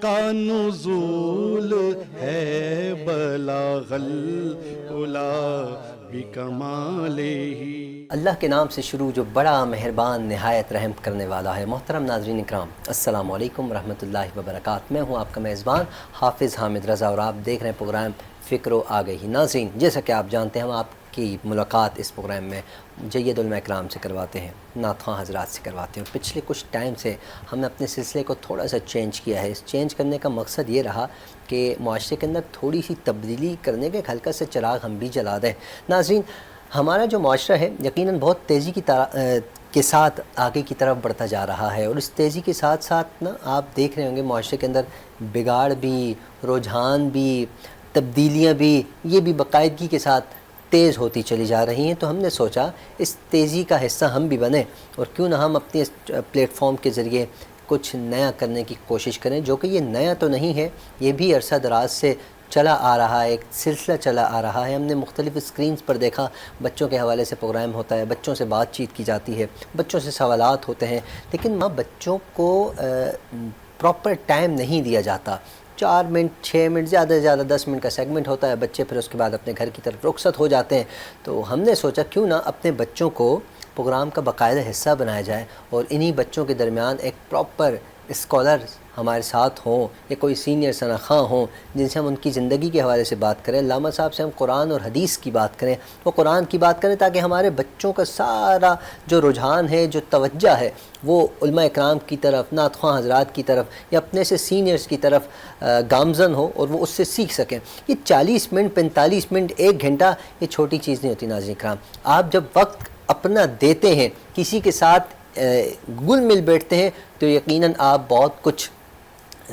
کا نزول ہے بلاغ العلا بکمالہ۔ اللہ کے نام سے شروع جو بڑا مہربان نہایت رحم کرنے والا ہے۔ محترم ناظرین اکرام، السلام علیکم ورحمۃ اللہ وبرکاتہ۔ میں ہوں آپ کا میزبان حافظ حامد رضا اور آپ دیکھ رہے ہیں پروگرام فکر و آگہی۔ ناظرین، جیسا کہ آپ جانتے ہیں ہم آپ کی ملاقات اس پروگرام میں جید علماء اکرام سے کرواتے ہیں، نعت خواں حضرات سے کرواتے ہیں، اور پچھلے کچھ ٹائم سے ہم نے اپنے سلسلے کو تھوڑا سا چینج کیا ہے۔ اس چینج کرنے کا مقصد یہ رہا کہ معاشرے کے اندر تھوڑی سی تبدیلی کرنے کے ایک ہلکا سے چراغ ہم بھی جلا دیں۔ ناظرین، ہمارا جو معاشرہ ہے یقیناً بہت تیزی کے ساتھ آگے کی طرف بڑھتا جا رہا ہے، اور اس تیزی کے ساتھ ساتھ آپ دیکھ رہے ہوں گے معاشرے کے اندر بگاڑ بھی، رجحان بھی، تبدیلیاں بھی، یہ بھی باقاعدگی کے ساتھ تیز ہوتی چلی جا رہی ہیں۔ تو ہم نے سوچا اس تیزی کا حصہ ہم بھی بنیں، اور کیوں نہ ہم اپنے اس پلیٹ فارم کے ذریعے کچھ نیا کرنے کی کوشش کریں، جو کہ یہ نیا تو نہیں ہے، یہ بھی عرصہ دراز سے چلا آ رہا ہے، ایک سلسلہ چلا آ رہا ہے۔ ہم نے مختلف اسکرینز پر دیکھا بچوں کے حوالے سے پروگرام ہوتا ہے، بچوں سے بات چیت کی جاتی ہے، بچوں سے سوالات ہوتے ہیں، لیکن بچوں کو پراپر ٹائم نہیں دیا جاتا۔ 4 منٹ 6 منٹ زیادہ سے زیادہ 10 منٹ کا سیگمنٹ ہوتا ہے، بچے پھر اس کے بعد اپنے گھر کی طرف رخصت ہو جاتے ہیں۔ تو ہم نے سوچا کیوں نہ اپنے بچوں کو پروگرام کا باقاعدہ حصہ بنایا جائے، اور انہی بچوں کے درمیان ایک پراپر اسکالر ہمارے ساتھ ہوں، یا کوئی سینئر ثنا خواں ہوں جن سے ہم ان کی زندگی کے حوالے سے بات کریں۔ علامہ صاحب سے ہم قرآن اور حدیث کی بات کریں، وہ قرآن کی بات کریں، تاکہ ہمارے بچوں کا سارا جو رجحان ہے، جو توجہ ہے، وہ علماء اکرام کی طرف، نعت خواں حضرات کی طرف، یا اپنے سے سینئرز کی طرف گامزن ہو، اور وہ اس سے سیکھ سکیں۔ یہ 40 منٹ 45 منٹ 1 گھنٹہ یہ چھوٹی چیز نہیں ہوتی ناظرین اکرام۔ آپ جب وقت اپنا دیتے ہیں، کسی کے ساتھ گل مل بیٹھتے ہیں، تو یقیناً آپ بہت کچھ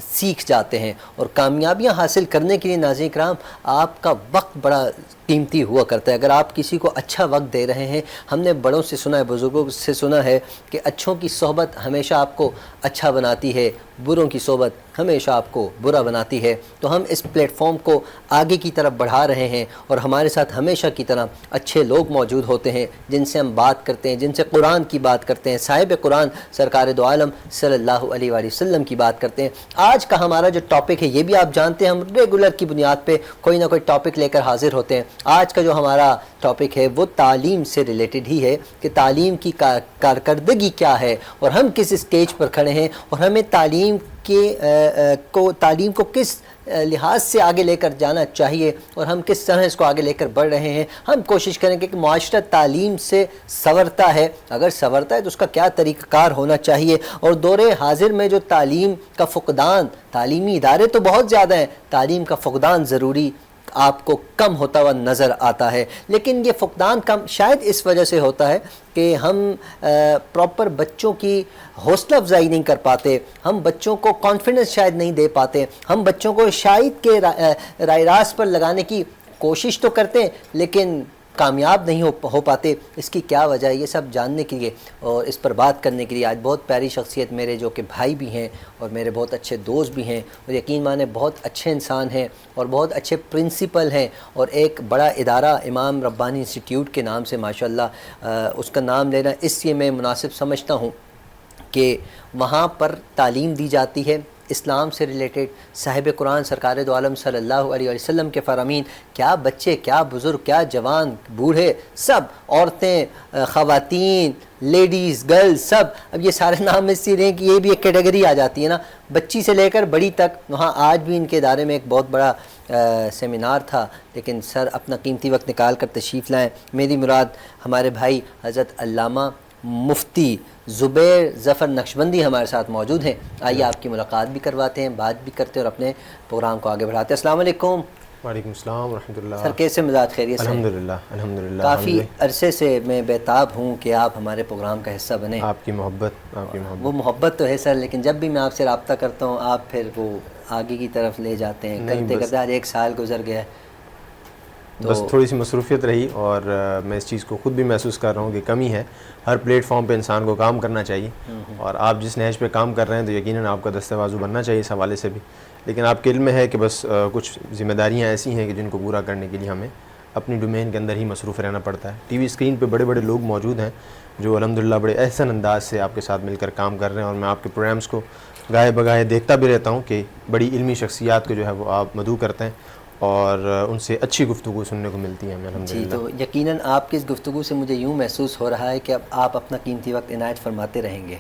سیکھ جاتے ہیں، اور کامیابیاں حاصل کرنے کے لیے ناظرین کرام آپ کا وقت بڑا قیمتی ہوا کرتا ہے۔ اگر آپ کسی کو اچھا وقت دے رہے ہیں، ہم نے بڑوں سے سنا ہے، بزرگوں سے سنا ہے کہ اچھوں کی صحبت ہمیشہ آپ کو اچھا بناتی ہے، بروں کی صحبت ہمیشہ آپ کو برا بناتی ہے۔ تو ہم اس پلیٹ فارم کو آگے کی طرف بڑھا رہے ہیں، اور ہمارے ساتھ ہمیشہ کی طرح اچھے لوگ موجود ہوتے ہیں جن سے ہم بات کرتے ہیں، جن سے قرآن کی بات کرتے ہیں، صاحب قرآن سرکار دو عالم صلی اللہ علیہ وآلہ وسلم کی بات کرتے ہیں۔ آج کا ہمارا جو ٹاپک ہے، یہ بھی آپ جانتے ہیں ہم ریگولر کی بنیاد پہ کوئی نہ کوئی ٹاپک لے کر حاضر ہوتے ہیں۔ آج کا جو ہمارا ٹاپک ہے وہ تعلیم سے ریلیٹڈ ہی ہے، کہ تعلیم کی کارکردگی کیا ہے، اور ہم کس اسٹیج پر کھڑے ہیں، اور ہمیں تعلیم کو کس لحاظ سے آگے لے کر جانا چاہیے، اور ہم کس طرح اس کو آگے لے کر بڑھ رہے ہیں۔ ہم کوشش کریں کہ معاشرہ تعلیم سے سنورتا ہے، اگر سنورتا ہے تو اس کا کیا طریقہ کار ہونا چاہیے، اور دور حاضر میں جو تعلیم کا فقدان، تعلیمی ادارے تو بہت زیادہ ہیں، تعلیم کا فقدان ضروری آپ کو کم ہوتا ہوا نظر آتا ہے۔ لیکن یہ فقدان کم شاید اس وجہ سے ہوتا ہے کہ ہم پراپر بچوں کی حوصلہ افزائی نہیں کر پاتے، ہم بچوں کو کانفیڈنس شاید نہیں دے پاتے، ہم بچوں کو شاید کے رائے راست پر لگانے کی کوشش تو کرتے ہیں لیکن کامیاب نہیں ہو پاتے۔ اس کی کیا وجہ ہے، یہ سب جاننے کے لیے اور اس پر بات کرنے کے لیے آج بہت پیاری شخصیت میرے جو کہ بھائی بھی ہیں اور میرے بہت اچھے دوست بھی ہیں، اور یقین مانے بہت اچھے انسان ہیں اور بہت اچھے پرنسپل ہیں، اور ایک بڑا ادارہ امام ربانی انسٹیٹیوٹ کے نام سے ماشاءاللہ اس کا نام لینا اس لیے میں مناسب سمجھتا ہوں کہ وہاں پر تعلیم دی جاتی ہے اسلام سے ریلیٹڈ، صاحب قرآن سرکار دو عالم صلی اللہ علیہ وسلم کے فرامین، کیا بچے، کیا بزرگ، کیا جوان، بوڑھے، سب عورتیں، خواتین، لیڈیز، گرلز، سب، اب یہ سارے نام اس لیے کہ یہ بھی ایک کیٹیگری آ جاتی ہے نا، بچی سے لے کر بڑی تک۔ وہاں آج بھی ان کے ادارے میں ایک بہت بڑا سیمینار تھا، لیکن سر اپنا قیمتی وقت نکال کر تشریف لائیں۔ میری مراد ہمارے بھائی حضرت علامہ مفتی زبیر ظفر نقشبندی ہمارے ساتھ موجود ہیں۔ آئیے آپ کی ملاقات بھی کرواتے ہیں، بات بھی کرتے ہیں اور اپنے پروگرام کو آگے بڑھاتے ہیں۔ السلام علیکم۔ وعلیکم السلام ورحمۃ اللہ۔ سر کیسے مزاج خیریت سے؟ الحمدللہ کافی عرصے سے میں بیتاب ہوں کہ آپ ہمارے پروگرام کا حصہ بنیں۔ آپ کی محبت وہ محبت تو ہے سر، لیکن جب بھی میں آپ سے رابطہ کرتا ہوں آپ پھر وہ آگے کی طرف لے جاتے ہیں، کرتے کرتے آج 1 سال گزر گیا ہے۔ بس تھوڑی سی مصروفیت رہی، اور میں اس چیز کو خود بھی محسوس کر رہا ہوں کہ کمی ہے۔ ہر پلیٹ فارم پہ انسان کو کام کرنا چاہیے، اور آپ جس نہج پہ کام کر رہے ہیں تو یقیناً آپ کا دستہ بازو بننا چاہیے اس حوالے سے بھی، لیکن آپ کے علم میں ہے کہ بس کچھ ذمہ داریاں ایسی ہیں کہ جن کو پورا کرنے کے لیے ہمیں اپنی ڈومین کے اندر ہی مصروف رہنا پڑتا ہے۔ ٹی وی اسکرین پہ بڑے بڑے لوگ موجود ہیں جو الحمدللہ بڑے احسن انداز سے آپ کے ساتھ مل کر کام کر رہے ہیں، اور میں آپ کے پروگرامز کو گاہے بگاہے دیکھتا بھی رہتا ہوں کہ بڑی علمی شخصیات کو جو ہے وہ آپ مدعو کرتے ہیں اور ان سے اچھی گفتگو سننے کو ملتی ہے ہمیں جی، الحمدللہ. تو یقیناً آپ کی اس گفتگو سے مجھے یوں محسوس ہو رہا ہے کہ اب آپ اپنا قیمتی وقت عنایت فرماتے رہیں گے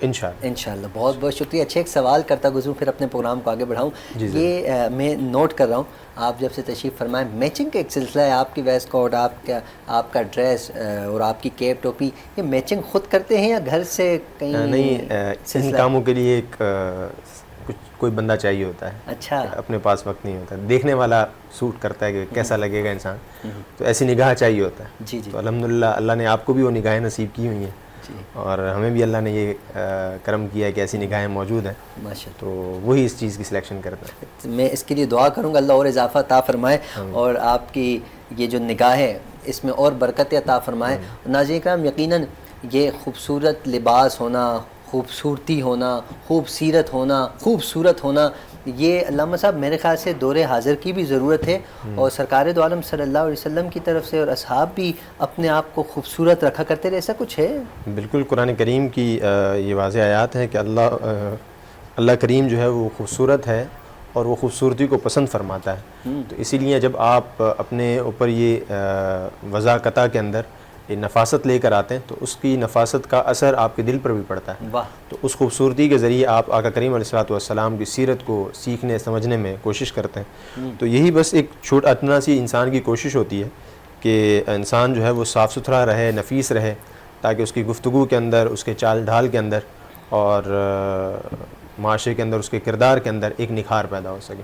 انشاءاللہ. انشاءاللہ. بہت بہت شکریہ. اچھا، ایک سوال کرتا گزروں پھر اپنے پروگرام کو آگے بڑھاؤں. جی یہ میں نوٹ کر رہا ہوں، آپ جب سے تشریف فرمائیں میچنگ کا ایک سلسلہ ہے. آپ کی ویسٹ کوٹ، آپ کا ڈریس اور آپ کی کیپ ٹوپی، یہ میچنگ خود کرتے ہیں یا گھر سے کہیں نہیں، ان کاموں کے لیے ایک کوئی بندہ چاہیے ہوتا ہے. اچھا، اپنے پاس وقت نہیں ہوتا. دیکھنے والا سوٹ کرتا ہے کہ کیسا لگے گا انسان، تو ایسی نگاہ چاہیے ہوتا ہے. جی جی تو الحمدللہ اللہ نے آپ کو بھی وہ نگاہیں نصیب کی ہوئی ہیں جی، اور ہمیں بھی اللہ نے یہ کرم کیا ہے کہ ایسی نگاہیں موجود ہیں. ماشاء اللہ. تو وہی اس چیز کی سلیکشن کرتا ہے. میں اس کے لیے دعا کروں گا اللہ اور اضافہ عطا فرمائے اور آپ کی یہ جو نگاہ ہے اس میں اور برکت عطا فرمائے. ناظرین کرام، یقیناً یہ خوبصورت لباس ہونا، خوبصورتی ہونا، خوبصیرت ہونا، خوبصورت ہونا، یہ علامہ صاحب میرے خیال سے دور حاضر کی بھی ضرورت ہے. اور سرکار دو عالم صلی اللہ علیہ وسلم کی طرف سے اور اصحاب بھی اپنے آپ کو خوبصورت رکھا کرتے رہے. ایسا کچھ ہے؟ بالکل، قرآن کریم کی یہ واضح آیات ہے کہ اللہ کریم جو ہے وہ خوبصورت ہے اور وہ خوبصورتی کو پسند فرماتا ہے. تو اسی لیے جب آپ اپنے اوپر یہ وضاقتہ کے اندر یہ نفاست لے کر آتے ہیں تو اس کی نفاست کا اثر آپ کے دل پر بھی پڑتا ہے. واہ. تو اس خوبصورتی کے ذریعے آپ آقا کریم علیہ الصلوۃ والسلام کی سیرت کو سیکھنے سمجھنے میں کوشش کرتے ہیں. تو یہی بس ایک اتنا سی انسان کی کوشش ہوتی ہے کہ انسان جو ہے وہ صاف ستھرا رہے، نفیس رہے، تاکہ اس کی گفتگو کے اندر، اس کے چال ڈھال کے اندر اور معاشرے کے اندر، اس کے کردار کے اندر ایک نکھار پیدا ہو سکے.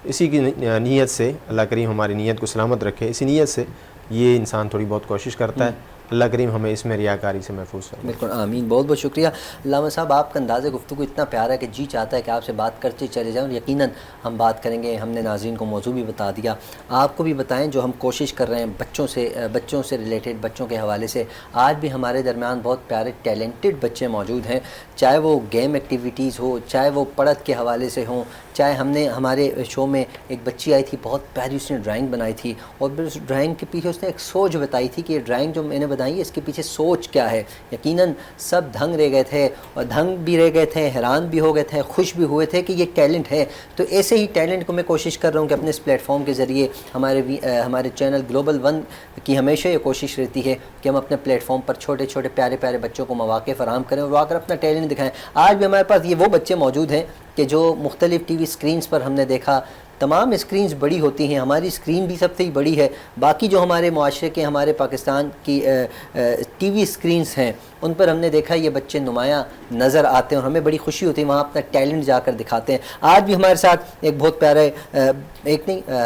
اسی کی نیت سے اللہ کریم ہماری نیت کو سلامت رکھے. اسی نیت سے یہ انسان تھوڑی بہت کوشش کرتا ہے. اللہ کریم ہمیں اس میں ریاکاری سے محفوظ کرے. بالکل، آمین. بہت بہت شکریہ علامہ صاحب. آپ کا انداز گفتگو اتنا پیارا ہے کہ جی چاہتا ہے کہ آپ سے بات کرتے چلے جائیں. اور یقیناً ہم بات کریں گے. ہم نے ناظرین کو موضوع بھی بتا دیا، آپ کو بھی بتائیں جو ہم کوشش کر رہے ہیں بچوں سے ریلیٹڈ، بچوں کے حوالے سے. آج بھی ہمارے درمیان بہت پیارے ٹیلنٹڈ بچے موجود ہیں، چاہے وہ گیم ایکٹیویٹیز ہو، چاہے وہ پڑھت کے حوالے سے ہوں، چاہے ہمارے شو میں ایک بچی آئی تھی، بہت پیاری اس نے ڈرائنگ بنائی تھی اور پھر اس ڈرائنگ کے پیچھے اس نے ایک سوچ بتائی تھی کہ یہ ڈرائنگ جو میں نے بنائی ہے اس کے پیچھے سوچ کیا ہے. یقیناً سب دھنگ رہ گئے تھے اور دھنگ بھی رہ گئے تھے، حیران بھی ہو گئے تھے، خوش بھی ہوئے تھے کہ یہ ٹیلنٹ ہے. تو ایسے ہی ٹیلنٹ کو میں کوشش کر رہا ہوں کہ اپنے اس پلیٹ فارم کے ذریعے ہمارے چینل گلوبل ون کی ہمیشہ یہ کوشش رہتی ہے کہ ہم اپنے پلیٹ فارم پر چھوٹے چھوٹے پیارے پیارے بچوں کو مواقع فراہم کریں اور وہ آ کر اپنا ٹیلنٹ دکھائیں. آج بھی ہمارے پاس یہ وہ بچے موجود ہیں کہ جو مختلف ٹی وی اسکرینز پر ہم نے دیکھا، تمام اسکرینز بڑی ہوتی ہیں، ہماری اسکرین بھی سب سے ہی بڑی ہے. باقی جو ہمارے معاشرے کے، ہمارے پاکستان کی ٹی وی اسکرینز ہیں ان پر ہم نے دیکھا یہ بچے نمایاں نظر آتے ہیں اور ہمیں بڑی خوشی ہوتی ہے وہاں اپنا ٹیلنٹ جا کر دکھاتے ہیں. آج بھی ہمارے ساتھ ایک بہت پیارے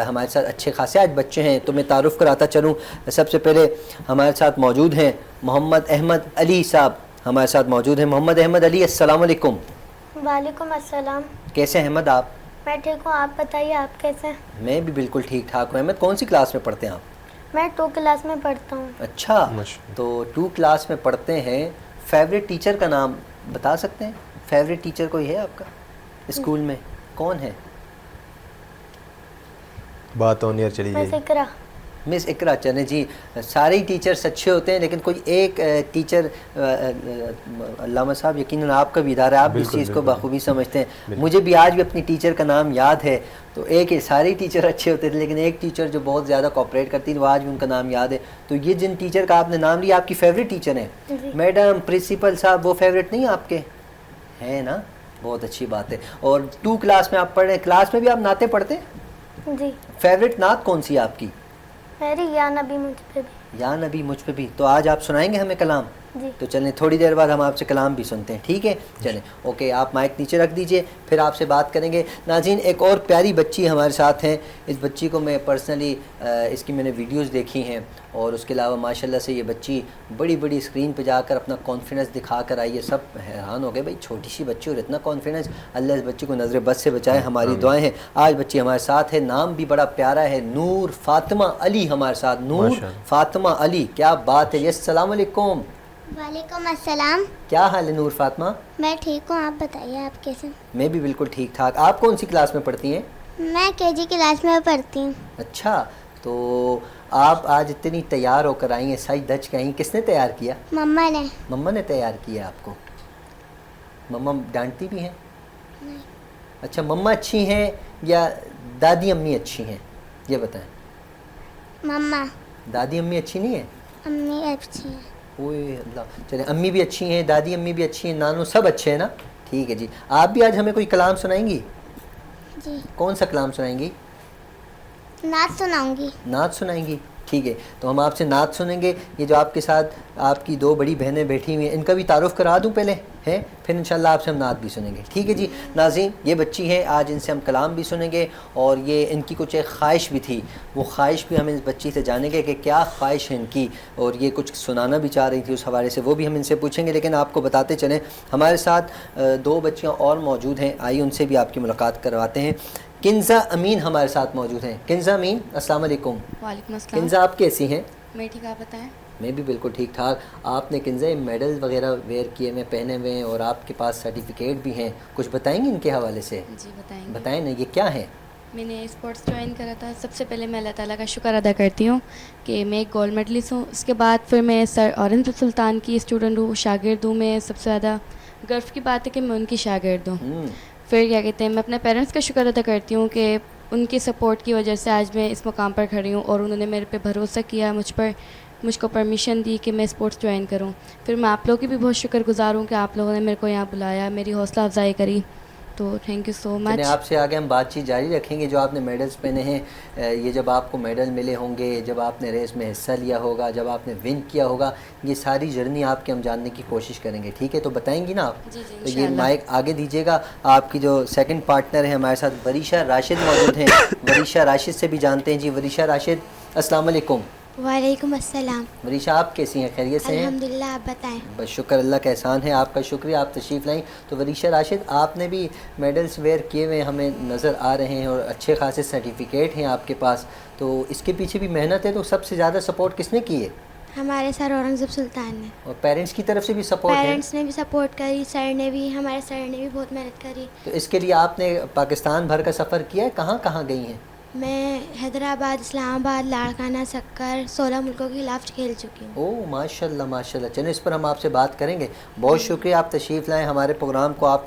ہمارے ساتھ اچھے خاصے آج بچے ہیں، تو میں تعارف کراتا چلوں. سب سے پہلے ہمارے ساتھ موجود ہیں محمد احمد علی صاحب، ہمارے ساتھ موجود ہیں. محمد احمد علی، السلام علیکم. وعلیکم السلام. کیسے ہیں احمد آپ؟ میں ٹھیک ہوں، آپ بتائیے آپ کیسے ہیں؟ میں بھی بالکل ٹھیک ٹھاک ہوں. احمد کون سی کلاس میں پڑھتے ہیں آپ؟ میں 2 کلاس میں پڑھتا ہوں. اچھا، تو 2 کلاس میں پڑھتے ہیں. فیوریٹ ٹیچر کا نام بتا سکتے ہیں؟ فیوریٹ ٹیچر کوئی ہے آپ کا اسکول میں؟ کون ہے؟ بات آن ایئر چلی میں جائے. اقرا. مس اقرا. چلیں جی، سارے ہی ٹیچرس اچھے ہوتے ہیں لیکن کوئی ایک ٹیچر، علامہ صاحب یقیناً آپ کا بھی ادارہ ہے، آپ بھی اس چیز کو بخوبی سمجھتے ہیں. مجھے بھی آج بھی اپنی ٹیچر کا نام یاد ہے. تو سارے ٹیچر اچھے ہوتے تھے لیکن ایک ٹیچر جو بہت زیادہ کوآپریٹ کرتی تھی وہ آج بھی ان کا نام یاد ہے. تو یہ جن ٹیچر کا آپ نے نام لیا آپ کی فیوریٹ ٹیچر ہیں؟ میڈم، پرنسپل صاحب، وہ فیوریٹ نہیں آپ کے ہیں نا؟ بہت اچھی بات ہے. اور 2 کلاس میں آپ پڑھ رہے ہیں، کلاس میں بھی آپ نعتیں پڑھتے ہیں؟ جی. فیوریٹ نعت کون سی ہے آپ کی؟ میری یا نبی مجھ پہ بھی. یا نبی مجھ پہ بھی. تو آج آپ سنائیں گے ہمیں کلام؟ جی. تو چلیں تھوڑی دیر بعد ہم آپ سے کلام بھی سنتے ہیں، ٹھیک ہے؟ چلیں اوکے، آپ مائک نیچے رکھ دیجئے، پھر آپ سے بات کریں گے. ناظرین، ایک اور پیاری بچی ہمارے ساتھ ہیں. اس بچی کو میں پرسنلی اس کی میں نے ویڈیوز دیکھی ہیں اور اس کے علاوہ ماشاءاللہ سے یہ بچی بڑی بڑی اسکرین پہ جا کر اپنا کانفیڈنس دکھا کر آئی ہے. سب حیران ہو گئے، بھائی چھوٹی سی بچی اور اتنا کانفیڈنس. اللہ اس بچی کو نظر بد سے بچائے، ہماری دعائیں ہیں. آج بچی ہمارے ساتھ ہے، نام بھی بڑا پیارا ہے، نور فاطمہ علی ہمارے ساتھ. نور فاطمہ علی، کیا بات ہے. السلام علیکم. وعلیکم السلام. کیا حال ہے نور فاطمہ؟ میں ٹھیک ہوں، آپ بتائیے آپ کیسے؟ میں بھی بالکل ٹھیک ٹھاک. آپ کون سی کلاس میں پڑھتی ہیں؟ میں KG کلاس میں پڑھتی ہوں. اچھا، تو آپ آج اتنی تیار ہو کر آئی ہیں، سج دھج کے آئی ہیں، کس نے تیار کیا؟ مما نے. مما نے تیار کیا آپ کو؟ مما ڈانٹتی بھی ہیں؟ اچھا مما اچھی ہیں یا دادی امی اچھی ہیں یہ بتائیں. مما. دادی امی اچھی نہیں ہیں؟ امی اچھی ہیں. اوہ اللہ. چلیں امی بھی اچھی ہیں, دادی امی بھی اچھی ہیں, نانو سب اچھے ہیں نا. ٹھیک ہے جی. آپ بھی آج ہمیں کوئی کلام سنائیں گی؟ جی. کون سا کلام سنائیں گی؟ نعت سناؤں گی. نعت سنائیں گی. ٹھیک ہے تو ہم آپ سے نعت سنیں گے. یہ جو آپ کے ساتھ آپ کی 2 بڑی بہنیں بیٹھی ہوئی ہیں ان کا بھی تعارف کرا دوں پہلے ہے, پھر انشاءاللہ آپ سے ہم نعت بھی سنیں گے. ٹھیک ہے جی. ناظرین یہ بچی ہیں, آج ان سے ہم کلام بھی سنیں گے اور یہ ان کی کچھ ایک خواہش بھی تھی, وہ خواہش بھی ہم اس بچی سے جانیں گے کہ کیا خواہش ہے ان کی, اور یہ کچھ سنانا بھی چاہ رہی تھی اس حوالے سے, وہ بھی ہم ان سے پوچھیں گے. لیکن آپ کو بتاتے چلیں ہمارے ساتھ 2 بچیاں اور موجود ہیں, آئیے ان سے بھی آپ کی ملاقات کرواتے ہیں. کنزہ امین ہمارے ساتھ موجود ہیں. کنزہ امین السلام علیکم. وعلیکم السلام. کنزہ آپ کیسی ہیں؟ میں ٹھیک, آپ بتائیں. میں بھی بالکل ٹھیک ٹھاک. آپ نے کنزہ میڈل وغیرہ ویئر کیے ہوئے پہنے ہوئے ہیں اور آپ کے پاس سرٹیفکیٹ بھی ہیں, کچھ بتائیں گے ان کے حوالے سے؟ جی بتائیں گے. بتائیں نا یہ کیا ہے؟ میں نے اسپورٹس جوائن کرا تھا. سب سے پہلے میں اللہ تعالیٰ کا شکر ادا کرتی ہوں کہ میں ایک گولڈ میڈلسٹ ہوں. اس کے بعد پھر میں سر اورنج سلطان کی اسٹوڈنٹ ہوں, شاگرد ہوں. میں سب سے زیادہ گرو کی بات ہے کہ میں ان کی شاگرد ہوں. پھر کیا کہتے ہیں, میں اپنے پیرنٹس کا شکر ادا کرتی ہوں کہ ان کی سپورٹ کی وجہ سے آج میں اس مقام پر کھڑی ہوں, اور انہوں نے میرے پہ بھروسہ کیا, مجھ کو پرمیشن دی کہ میں اسپورٹس جوائن کروں. پھر میں آپ لوگوں کی بھی بہت شکر گزار ہوں کہ آپ لوگوں نے میرے کو یہاں بلایا, میری حوصلہ افزائی کری, تو تھینک یو سو مچ. آپ سے آگے ہم بات چیت جاری رکھیں گے. جو آپ نے میڈلز پہنے ہیں, یہ جب آپ کو میڈل ملے ہوں گے, جب آپ نے ریس میں حصہ لیا ہوگا, جب آپ نے ون کیا ہوگا, یہ ساری جرنی آپ کے ہم جاننے کی کوشش کریں گے. ٹھیک ہے تو بتائیں گی نا آپ؟ جی جی تو یہ مائک آگے دیجیے گا. آپ کی جو سیکنڈ پارٹنر ہیں ہمارے ساتھ وریشہ راشد موجود ہیں. وریشہ راشد سے بھی جانتے ہیں. جی وریشہ راشد السلام علیکم. وعلیکم السلام. وریشہ آپ کیسی ہیں, خیریت سے ہیں؟ الحمدللہ, آپ بتائیں. بس شکر اللہ کا احسان ہے, آپ کا شکریہ, آپ تشریف لائیں. تو وریشہ راشد آپ نے بھی میڈلز ویئر کیے ہوئے ہمیں نظر آ رہے ہیں اور اچھے خاصے سرٹیفکیٹ ہیں آپ کے پاس, تو اس کے پیچھے بھی محنت ہے. تو سب سے زیادہ سپورٹ کس نے کی ہے؟ ہمارے سر اورنگزیب سلطان نے. اور پیرنٹس کی طرف سے بھی سپورٹ ہے؟ پیرنٹس نے بھی سپورٹ کری, سر نے بھی, ہمارے سر نے بھی بہت محنت کری. تو اس کے لیے آپ نے پاکستان بھر کا سفر کیا ہے, کہاں کہاں گئی ہیں؟ میں حیدرآباد, اسلام آباد, لاڑکانہ, سکر, 16 ملکوں کے خلاف کھیل چکی ہوں. اوہ ماشاء اللہ ماشاء اللہ. چلیں اس پر ہم آپ سے بات کریں گے. بہت شکریہ, آپ تشریف لائیں ہمارے پروگرام کو. آپ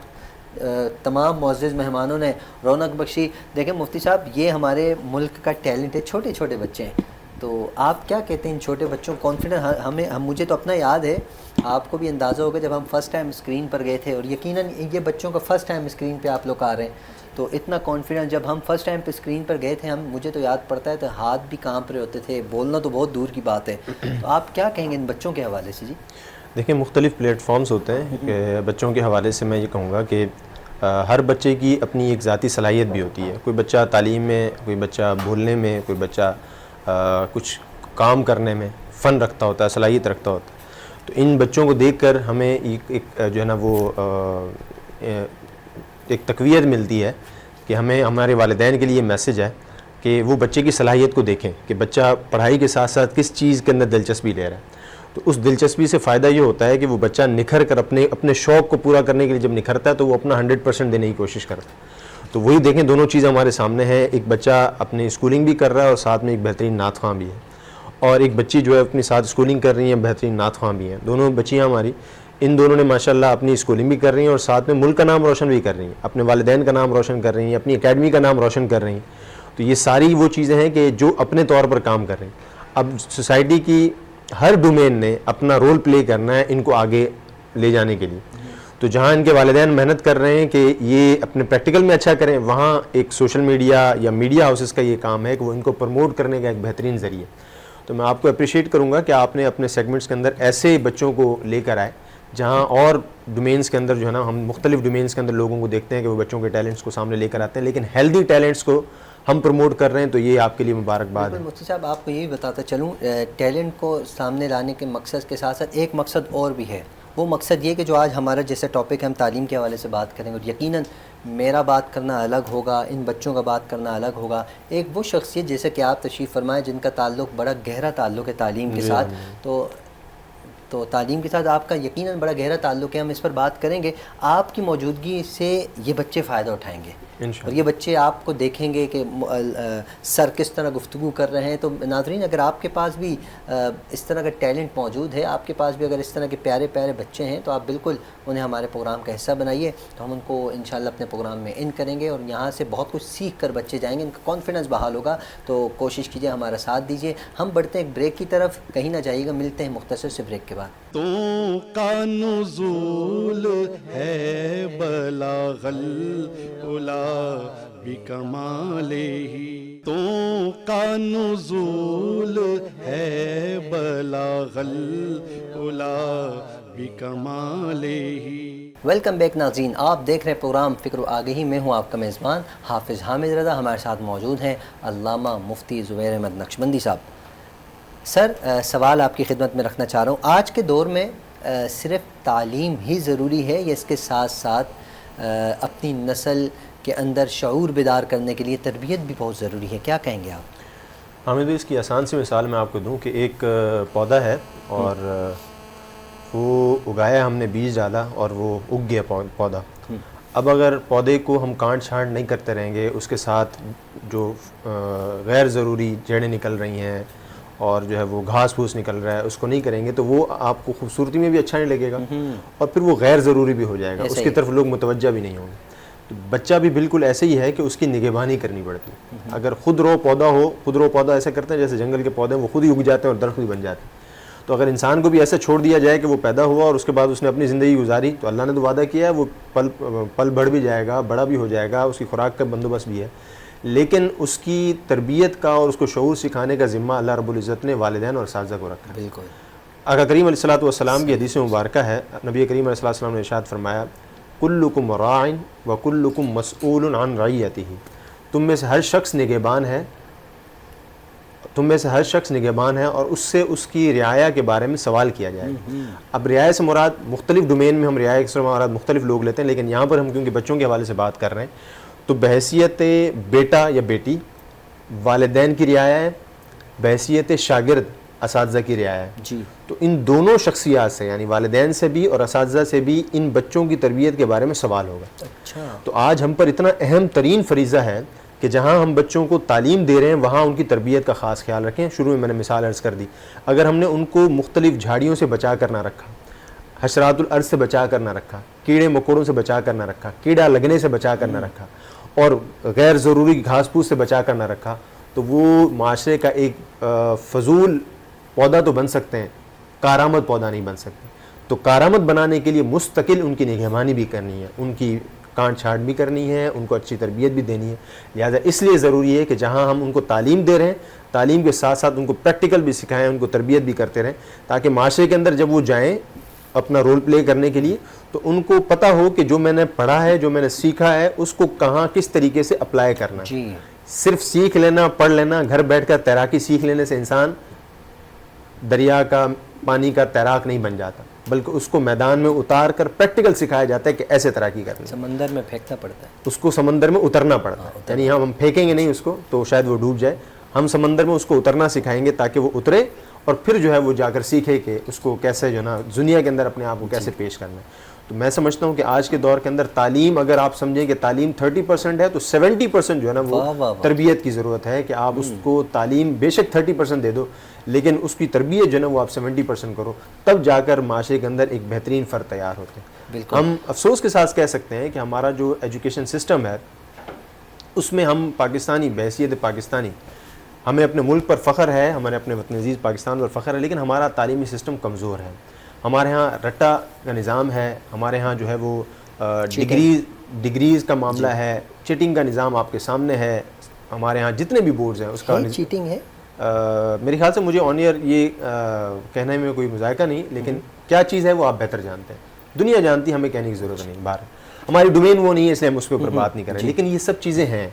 تمام معزز مہمانوں نے رونق بخشی. دیکھیں مفتی صاحب, یہ ہمارے ملک کا ٹیلنٹ ہے, چھوٹے چھوٹے بچے ہیں. تو آپ کیا کہتے ہیں ان چھوٹے بچوں کو کانفیڈنس؟ مجھے تو اپنا یاد ہے, آپ کو بھی اندازہ ہوگا جب ہم فرسٹ ٹائم اسکرین پر گئے تھے, اور یقیناً یہ بچوں کا فرسٹ ٹائم اسکرین پہ آپ لوگ آ رہے ہیں, تو اتنا کانفیڈنس جب ہم فرسٹ ٹائم پہ اسکرین پر گئے تھے, مجھے تو یاد پڑتا ہے تو ہاتھ بھی کانپ رہے ہوتے تھے, بولنا تو بہت دور کی بات ہے. تو آپ کیا کہیں گے ان بچوں کے حوالے سے؟ جی دیکھیں مختلف پلیٹ فارمز ہوتے ہیں کہ بچوں کے حوالے سے میں یہ کہوں گا کہ ہر بچے کی اپنی ایک ذاتی صلاحیت بھی ہوتی ہے. کوئی بچہ تعلیم میں, کوئی بچہ بولنے میں, کوئی بچہ کچھ کام کرنے میں فن رکھتا ہوتا ہے, صلاحیت رکھتا ہوتا ہے. تو ان بچوں کو دیکھ کر ہمیں ایک جو ہے نا وہ ایک تقویت ملتی ہے کہ ہمیں, ہمارے والدین کے لیے میسج ہے کہ وہ بچے کی صلاحیت کو دیکھیں کہ بچہ پڑھائی کے ساتھ ساتھ کس چیز کے اندر دلچسپی لے رہا ہے. تو اس دلچسپی سے فائدہ یہ ہوتا ہے کہ وہ بچہ نکھر کر اپنے شوق کو پورا کرنے کے لیے جب نکھرتا ہے تو وہ اپنا 100% دینے کی کوشش کرتا ہے. تو وہی دیکھیں دونوں چیزیں ہمارے سامنے ہیں. ایک بچہ اپنی اسکولنگ بھی کر رہا ہے اور ساتھ میں ایک بہترین نعت خواں بھی ہے, اور ایک بچی جو ہے اپنی ساتھ اسکولنگ کر رہی ہیں, بہترین نعت خواں بھی ہیں. دونوں بچیاں ہماری, ان دونوں نے ماشاءاللہ اپنی اسکولنگ بھی کر رہی ہیں اور ساتھ میں ملک کا نام روشن بھی کر رہی ہیں, اپنے والدین کا نام روشن کر رہی ہیں, اپنی اکیڈمی کا نام روشن کر رہی ہیں. تو یہ ساری وہ چیزیں ہیں کہ جو اپنے طور پر کام کر رہی ہیں. اب سوسائٹی کی ہر ڈومین نے اپنا رول پلے کرنا ہے ان کو آگے لے جانے کے لیے. تو جہاں ان کے والدین محنت کر رہے ہیں کہ یہ اپنے پریکٹیکل میں اچھا کریں, وہاں ایک سوشل میڈیا یا میڈیا ہاؤسز کا یہ کام ہے کہ وہ ان کو پروموٹ کرنے کا ایک بہترین ذریعہ. تو میں آپ کو اپریشیٹ کروں گا کہ آپ نے اپنے سیگمنٹس کے اندر ایسے بچوں کو لے کر آئے جہاں اور ڈومینس کے اندر جو ہے نا, ہم مختلف ڈومینس کے اندر لوگوں کو دیکھتے ہیں کہ وہ بچوں کے ٹیلنٹس کو سامنے لے کر آتے ہیں, لیکن ہیلدی ٹیلنٹس کو ہم پروموٹ کر رہے ہیں. تو یہ آپ کے لیے مبارکباد ہے. مفتی صاحب آپ کو یہی بتاتا چلوں, ٹیلنٹ کو سامنے لانے کے مقصد کے ساتھ ساتھ ایک مقصد اور بھی ہے. وہ مقصد یہ کہ جو آج ہمارا جیسے ٹاپک ہے, ہم تعلیم کے حوالے سے بات کریں گے, اور یقیناً میرا بات کرنا الگ ہوگا, ان بچوں کا بات کرنا الگ ہوگا. ایک وہ شخصیت جیسے کہ آپ تشریف فرمائیں جن کا تعلق, بڑا گہرا تعلق ہے تعلیم کے ساتھ, تو تعلیم کے ساتھ آپ کا یقیناً بڑا گہرا تعلق ہے, ہم اس پر بات کریں گے. آپ کی موجودگی سے یہ بچے فائدہ اٹھائیں گے, اور یہ بچے آپ کو دیکھیں گے کہ سر کس طرح گفتگو کر رہے ہیں. تو ناظرین اگر آپ کے پاس بھی اس طرح کا ٹیلنٹ موجود ہے, آپ کے پاس بھی اگر اس طرح کے پیارے پیارے بچے ہیں, تو آپ بالکل انہیں ہمارے پروگرام کا حصہ بنائیے. تو ہم ان کو انشاءاللہ اپنے پروگرام میں ان کریں گے اور یہاں سے بہت کچھ سیکھ کر بچے جائیں گے, ان کا کانفیڈنس بحال ہوگا. تو کوشش کیجیے ہمارا ساتھ دیجیے. ہم بڑھتے ہیں ایک بریک کی طرف, کہیں نہ جائیے گا, ملتے ہیں مختصر سے بریک کے بعد. تو کا نزول ہے بلاغ العلا بکمالہ, تو کا نزول ہے بلاغ العلا بکمالہ. ویلکم بیک ناظرین, آپ دیکھ رہے ہیں پروگرام فکر و آگہی. میں ہوں آپ کا میزبان حافظ حامد رضا. ہمارے ساتھ موجود ہیں علامہ مفتی زبیر احمد نقشبندی صاحب. سر سوال آپ کی خدمت میں رکھنا چاہ رہا ہوں, آج کے دور میں صرف تعلیم ہی ضروری ہے یا اس کے ساتھ ساتھ اپنی نسل کے اندر شعور بیدار کرنے کے لیے تربیت بھی بہت ضروری ہے؟ کیا کہیں گے آپ؟ حامد, اس کی آسان سی مثال میں آپ کو دوں کہ ایک پودا ہے اور وہ اگایا ہم نے, بیج ڈالا اور وہ اگ گیا پودا. اب اگر پودے کو ہم کاٹ چھانٹ نہیں کرتے رہیں گے, اس کے ساتھ جو غیر ضروری جڑیں نکل رہی ہیں اور جو ہے وہ گھاس پھوس نکل رہا ہے, اس کو نہیں کریں گے تو وہ آپ کو خوبصورتی میں بھی اچھا نہیں لگے گا اور پھر وہ غیر ضروری بھی ہو جائے گا, اس کی طرف لوگ متوجہ بھی نہیں ہوں گے. تو بچہ بھی بالکل ایسے ہی ہے کہ اس کی نگہبانی کرنی پڑتی. اگر خود رو پودا ہو, خود رو پودا ایسے کرتے ہیں جیسے جنگل کے پودے ہیں, وہ خود ہی اگ جاتے ہیں اور درخت بھی بن جاتے ہیں. تو اگر انسان کو بھی ایسے چھوڑ دیا جائے کہ وہ پیدا ہوا اور اس کے بعد اس نے اپنی زندگی گزاری, تو اللہ نے تو وعدہ کیا ہے وہ پل بڑھ بھی جائے گا, بڑا بھی ہو جائے گا, اس کی خوراک کا بندوبست بھی ہے, لیکن اس کی تربیت کا اور اس کو شعور سکھانے کا ذمہ اللہ رب العزت نے والدین اور اساتذہ کو رکھا ہے. بالکل. آقا کریم علیہ الصلوۃ والسلام کی حدیث مبارکہ ہے, نبی کریم علیہ الصلوۃ والسلام نے ارشاد فرمایا, کلکم راع وکلکم مسئول عن رعیتہ, تم میں سے ہر شخص نگہبان ہے, اور اس سے اس کی رعایا کے بارے میں سوال کیا جائے گا. اب رعایا سے مراد مختلف ڈومین میں ہم رعایا سے مراد مختلف لوگ لیتے ہیں, لیکن یہاں پر ہم کیونکہ بچوں کے حوالے سے بات کر رہے ہیں, تو بحیثیت بیٹا یا بیٹی والدین کی رعایا ہے, بحیثیت شاگرد اساتذہ کی رعایا ہے. جی. تو ان دونوں شخصیات سے یعنی والدین سے بھی اور اساتذہ سے بھی ان بچوں کی تربیت کے بارے میں سوال ہوگا. اچھا. تو آج ہم پر اتنا اہم ترین فریضہ ہے کہ جہاں ہم بچوں کو تعلیم دے رہے ہیں وہاں ان کی تربیت کا خاص خیال رکھیں. شروع میں نے مثال عرض کر دی, اگر ہم نے ان کو مختلف جھاڑیوں سے بچا کر نہ رکھا, حشرات الارض سے بچا کر نہ رکھا, کیڑے مکوڑوں سے بچا کر نہ رکھا, کیڑا لگنے سے بچا کر نہ رکھا, اور غیر ضروری گھاس پھوس سے بچا کر نہ رکھا, تو وہ معاشرے کا ایک فضول پودا تو بن سکتے ہیں, کارآمد پودا نہیں بن سکتے. تو کارآمد بنانے کے لیے مستقل ان کی نگہبانی بھی کرنی ہے, ان کی کانٹ چھانٹ بھی کرنی ہے, ان کو اچھی تربیت بھی دینی ہے. لہٰذا اس لیے ضروری ہے کہ جہاں ہم ان کو تعلیم دے رہے ہیں, تعلیم کے ساتھ ساتھ ان کو پریکٹیکل بھی سکھائیں, ان کو تربیت بھی کرتے رہیں, تاکہ معاشرے کے اندر جب وہ جائیں اپنا رول پلے کرنے کے لیے تو ان کو پتہ ہو کہ جو میں نے پڑھا ہے, جو میں نے سیکھا ہے, اس کو کہاں کس طریقے سے اپلائی کرنا ہے. جی. صرف سیکھ لینا, پڑھ لینا, گھر بیٹھ کر تیراکی سیکھ لینے سے انسان دریا کا پانی کا تیراک نہیں بن جاتا, بلکہ اس کو میدان میں اتار کر پریکٹیکل سکھایا جاتا ہے کہ ایسے تیراکی کرنی ہے. سمندر میں پھینکنا پڑتا ہے, اس کو سمندر میں اترنا پڑتا ہے. یعنی ہم پھینکیں گے نہیں اس کو تو شاید وہ ڈوب جائے, ہم سمندر میں اس کو اترنا سکھائیں گے تاکہ وہ اترے اور پھر جو ہے وہ جا کر سیکھے کہ اس کو کیسے جو ہے نا دنیا کے اندر اپنے آپ کو کیسے پیش کرنا ہے. تو میں سمجھتا ہوں کہ آج کے دور کے اندر تعلیم, اگر آپ سمجھیں کہ تعلیم 30% ہے تو 70% جو ہے نا وہ تربیت کی ضرورت ہے, کہ آپ اس کو تعلیم بے شک 30% دے دو, لیکن اس کی تربیت جو ہے نا وہ آپ 70% کرو, تب جا کر معاشرے کے اندر ایک بہترین فرد تیار ہوتے ہیں. ہم افسوس کے ساتھ کہہ سکتے ہیں کہ ہمارا جو ایجوکیشن سسٹم ہے اس میں ہم پاکستانی, بحیثیت پاکستانی, ہمیں اپنے ملک پر فخر ہے, ہمارے اپنے وطن عزیز پاکستان پر فخر ہے, لیکن ہمارا تعلیمی سسٹم کمزور ہے. ہمارے ہاں رٹا کا نظام ہے, ہمارے ہاں جو ہے وہ ڈگریز کا معاملہ ہے, چیٹنگ کا نظام آپ کے سامنے ہے. ہمارے ہاں جتنے بھی بورڈز ہیں اس کا چیٹنگ ہے. میرے خیال سے مجھے آن ایئر یہ کہنے میں کوئی مذائقہ نہیں, لیکن کیا چیز ہے وہ آپ بہتر جانتے ہیں, دنیا جانتی ہے, ہمیں کہنے کی ضرورت نہیں. باہر ہماری ڈومین وہ نہیں ہے, اس لیے ہم اس کے اوپر بات نہیں کر رہے, لیکن یہ سب چیزیں ہیں.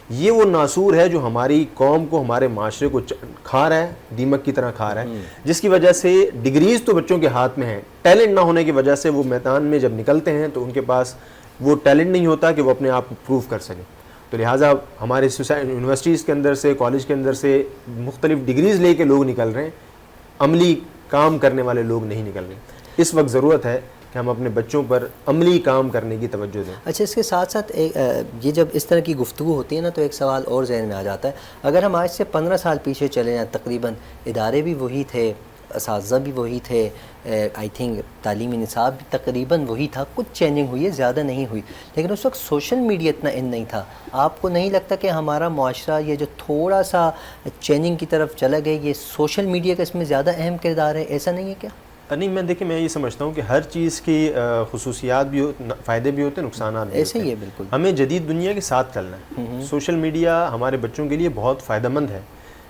یہ وہ ناسور ہے جو ہماری قوم کو, ہمارے معاشرے کو کھا رہا ہے, دیمک کی طرح کھا رہا ہے, جس کی وجہ سے ڈگریز تو بچوں کے ہاتھ میں ہیں, ٹیلنٹ نہ ہونے کی وجہ سے وہ میدان میں جب نکلتے ہیں تو ان کے پاس وہ ٹیلنٹ نہیں ہوتا کہ وہ اپنے آپ کو پروو کر سکیں. تو لہٰذا ہمارے یونیورسٹیز کے اندر سے, کالج کے اندر سے مختلف ڈگریز لے کے لوگ نکل رہے ہیں, عملی کام کرنے والے لوگ نہیں نکل رہے. اس وقت ضرورت ہے کہ ہم اپنے بچوں پر عملی کام کرنے کی توجہ دیں. اچھا، اس کے ساتھ ساتھ یہ جب اس طرح کی گفتگو ہوتی ہے نا تو ایک سوال اور ذہن میں آ جاتا ہے. اگر ہم آج سے 15 سال پیچھے چلے جائیں، تقریباً ادارے بھی وہی تھے، اساتذہ بھی وہی تھے، آئی تھنک تعلیمی نصاب بھی تقریباً وہی تھا، کچھ چینجنگ ہوئی ہے، زیادہ نہیں ہوئی، لیکن اس وقت سوشل میڈیا اتنا ان نہیں تھا. آپ کو نہیں لگتا کہ ہمارا معاشرہ یہ جو تھوڑا سا چینجنگ کی طرف چلا گیا، یہ سوشل میڈیا کا اس میں زیادہ اہم کردار ہے؟ ایسا نہیں ہے کیا؟ نہیں، میں دیکھیں میں یہ سمجھتا ہوں کہ ہر چیز کی خصوصیات بھی فائدے بھی ہوتے ہیں، نقصانات بھی ایسے ہوتے ہی ہیں. ہے بالکل. ہمیں جدید دنیا کے ساتھ چلنا ہے. سوشل میڈیا ہمارے بچوں کے لیے بہت فائدہ مند ہے،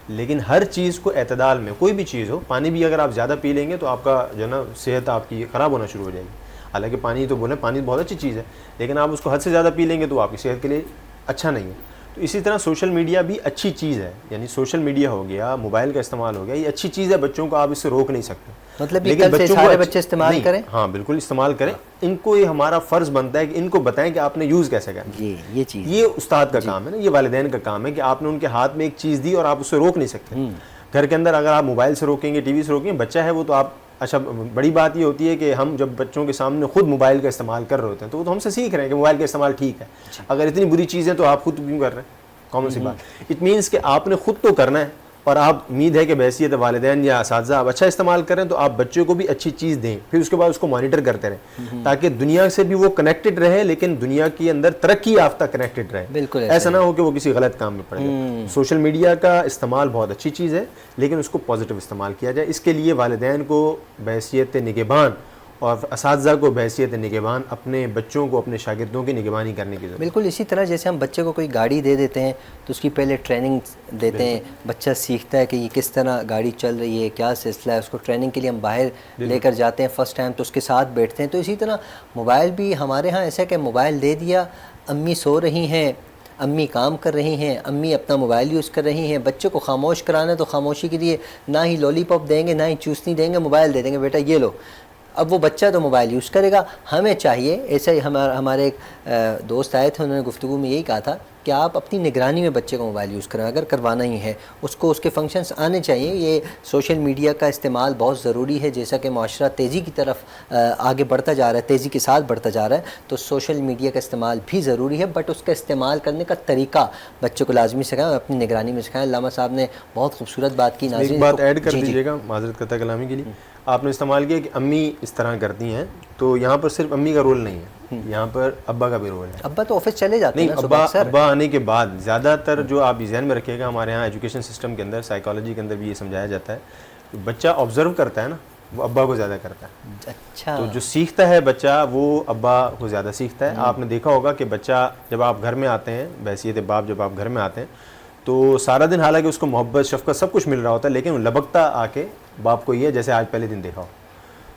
لیکن ہر چیز کو اعتدال میں، کوئی بھی چیز ہو. پانی بھی اگر آپ زیادہ پی لیں گے تو آپ کا جو ہے نا صحت آپ کی خراب ہونا شروع ہو جائے گی. حالانکہ پانی تو بولیں پانی بہت اچھی چیز ہے، لیکن آپ اس کو حد سے زیادہ پی لیں گے تو آپ کی صحت کے لیے اچھا نہیں ہے. تو اسی طرح سوشل میڈیا بھی اچھی چیز ہے، یعنی سوشل میڈیا ہو گیا، موبائل کا استعمال ہو گیا، یہ اچھی چیز ہے. بچوں کو آپ اس سے روک نہیں سکتے. مطلب یہ کل سے سارے بچے استعمال کریں؟ ہاں بالکل استعمال کریں. ان کو یہ ہمارا فرض بنتا ہے کہ ان کو بتائیں کہ آپ نے یوز کیسے کرنا. یہ چیز یہ استاد کا کام ہے نا، یہ والدین کا کام ہے کہ آپ نے ان کے ہاتھ میں ایک چیز دی اور آپ اسے روک نہیں سکتے. گھر کے اندر اگر آپ موبائل سے روکیں گے، ٹی وی سے روکیں گے، بچہ ہے وہ تو آپ. اچھا، بڑی بات یہ ہوتی ہے کہ ہم جب بچوں کے سامنے خود موبائل کا استعمال کر رہے ہوتے ہیں تو وہ تو ہم سے سیکھ رہے ہیں کہ موبائل کا استعمال ٹھیک ہے. اگر اتنی بری چیز ہے تو آپ خود کیوں کر رہے ہیں؟ کامن سی بات. اٹ مینس کہ آپ نے خود تو کرنا ہے، اور آپ امید ہے کہ بحیثیت والدین یا اساتذہ آپ اچھا استعمال کریں تو آپ بچے کو بھی اچھی چیز دیں، پھر اس کے بعد اس کو مانیٹر کرتے رہیں تاکہ دنیا سے بھی وہ کنیکٹڈ رہے، لیکن دنیا کے اندر ترقی یافتہ کنیکٹڈ رہے. بالکل ایسا نہ ہو کہ وہ کسی غلط کام میں پڑ جائے. سوشل میڈیا کا استعمال بہت اچھی چیز ہے، لیکن اس کو پازیٹیو استعمال کیا جائے. اس کے لیے والدین کو بحیثیت نگہبان اور اساتذہ کو بحیثیت نگہبان اپنے بچوں کو، اپنے شاگردوں کی نگہبانی کرنے کی ضرورت ہے. بالکل اسی طرح جیسے ہم بچے کو کوئی گاڑی دے دیتے ہیں تو اس کی پہلے ٹریننگ دیتے ہیں، بچہ سیکھتا ہے کہ یہ کس طرح گاڑی چل رہی ہے، کیا سلسلہ ہے. اس کو ٹریننگ کے لیے ہم باہر لے کر جاتے ہیں فرسٹ ٹائم تو اس کے ساتھ بیٹھتے ہیں. تو اسی طرح موبائل بھی ہمارے ہاں ایسا ہے کہ موبائل دے دیا، امی سو رہی ہیں، امی کام کر رہی ہیں، امی اپنا موبائل یوز کر رہی ہیں. بچے کو خاموش کرانا ہے تو خاموشی کے لیے نہ ہی لولی پاپ دیں گے، نہ ہی چوسنی دیں گے، موبائل دے دیں گے، بیٹا یہ لو. اب وہ بچہ تو موبائل یوز کرے گا. ہمیں چاہیے، ایسا ہی ہمارے ایک دوست آئے تھے، انہوں نے گفتگو میں یہی کہا تھا کہ آپ اپنی نگرانی میں بچے کو موبائل یوز کریں اگر کروانا ہی ہے. اس کو اس کے فنکشنز آنے چاہیے. یہ سوشل میڈیا کا استعمال بہت ضروری ہے. جیسا کہ معاشرہ تیزی کی طرف آگے بڑھتا جا رہا ہے، تیزی کے ساتھ بڑھتا جا رہا ہے، تو سوشل میڈیا کا استعمال بھی ضروری ہے، بٹ اس کا استعمال کرنے کا طریقہ بچوں کو لازمی سکھائیں اور اپنی نگرانی میں سکھائیں. علامہ صاحب نے بہت خوبصورت بات کی. ایک بات ایڈ کر دیجیے گا، معذرت کرتا کلامی کے لیے. آپ نے استعمال کیا کہ امی اس طرح کرتی ہیں، تو یہاں پر صرف امی کا رول نہیں ہے، یہاں پر ابا کا بھی رول ہے. ابا تو آفس چلے جاتے ہیں. نہیں، ابا آنے کے بعد زیادہ تر جو آپ ذہن میں رکھیے گا، ہمارے یہاں ایجوکیشن سسٹم کے اندر، سائیکالوجی کے اندر بھی یہ سمجھایا جاتا ہے، بچہ آبزرو کرتا ہے نا، وہ ابا کو زیادہ کرتا ہے. اچھا، تو جو سیکھتا ہے بچہ وہ ابا کو زیادہ سیکھتا ہے. آپ نے دیکھا ہوگا کہ بچہ جب آپ گھر میں آتے ہیں، بحیثیت باپ جب آپ گھر میں آتے ہیں تو سارا دن حالانکہ اس کو محبت، شفقت سب کچھ مل رہا ہوتا ہے، لیکن وہ لبکتا آ کے باپ کو یہ جیسے آج پہلے دن دیکھا ہو.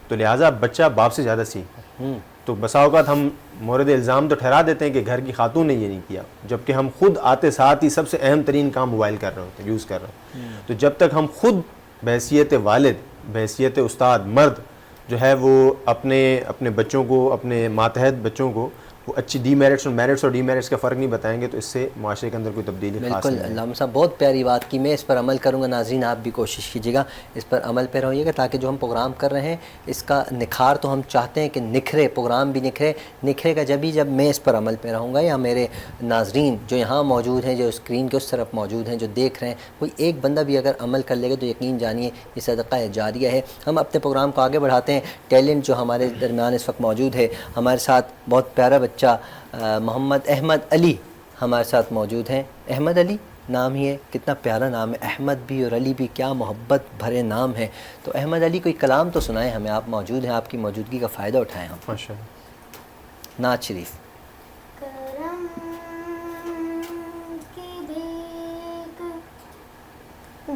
تو لہٰذا بچہ باپ سے زیادہ سیکھتا ہے. تو بسا اوقات ہم مورد الزام تو ٹھہرا دیتے ہیں کہ گھر کی خاتون نے یہ نہیں کیا، جبکہ ہم خود آتے ساتھ ہی سب سے اہم ترین کام موبائل کر رہے ہوتے ہیں، یوز کر رہے ہیں. تو جب تک ہم خود بحیثیت والد، بحیثیت استاد، مرد جو ہے وہ اپنے بچوں کو، اپنے ماتحت بچوں کو وہ اچھی ڈی میرٹس اور میرٹس اور ڈی میرٹس کا فرق نہیں بتائیں گے تو اس سے معاشرے کے اندر کوئی تبدیلی خاص نہیں ہے. بالکل. علامہ صاحب بہت پیاری بات کی، میں اس پر عمل کروں گا. ناظرین آپ بھی کوشش کیجیے گا، اس پر عمل پہ رہیے گا تاکہ جو ہم پروگرام کر رہے ہیں اس کا نکھار تو ہم چاہتے ہیں کہ نکھرے، پروگرام بھی نکھرے گا جب میں اس پر عمل پہ رہوں گا، یا میرے ناظرین جو یہاں موجود ہیں، جو اسکرین کے اس طرف موجود ہیں، جو دیکھ رہے ہیں، کوئی ایک بندہ بھی اگر عمل کر لے گا تو یقین جانیے یہ صدقہ جاریہ ہے. ہم اپنے پروگرام کو آگے بڑھاتے ہیں. ٹیلنٹ جو ہمارے درمیان اس وقت موجود ہے، ہمارے ساتھ بہت پیارا بچہ محمد احمد علی ہمارے ساتھ موجود ہیں. احمد علی نام ہی ہے، کتنا پیارا نام ہے. احمد بھی اور علی بھی کیا محبت بھرے نام ہیں. تو احمد علی کوئی کلام تو سنائیں ہمیں. آپ موجود ہیں، آپ کی موجودگی کا فائدہ اٹھائیں. ہم ماشاءاللہ. نعت شریف. کرم کی بھیک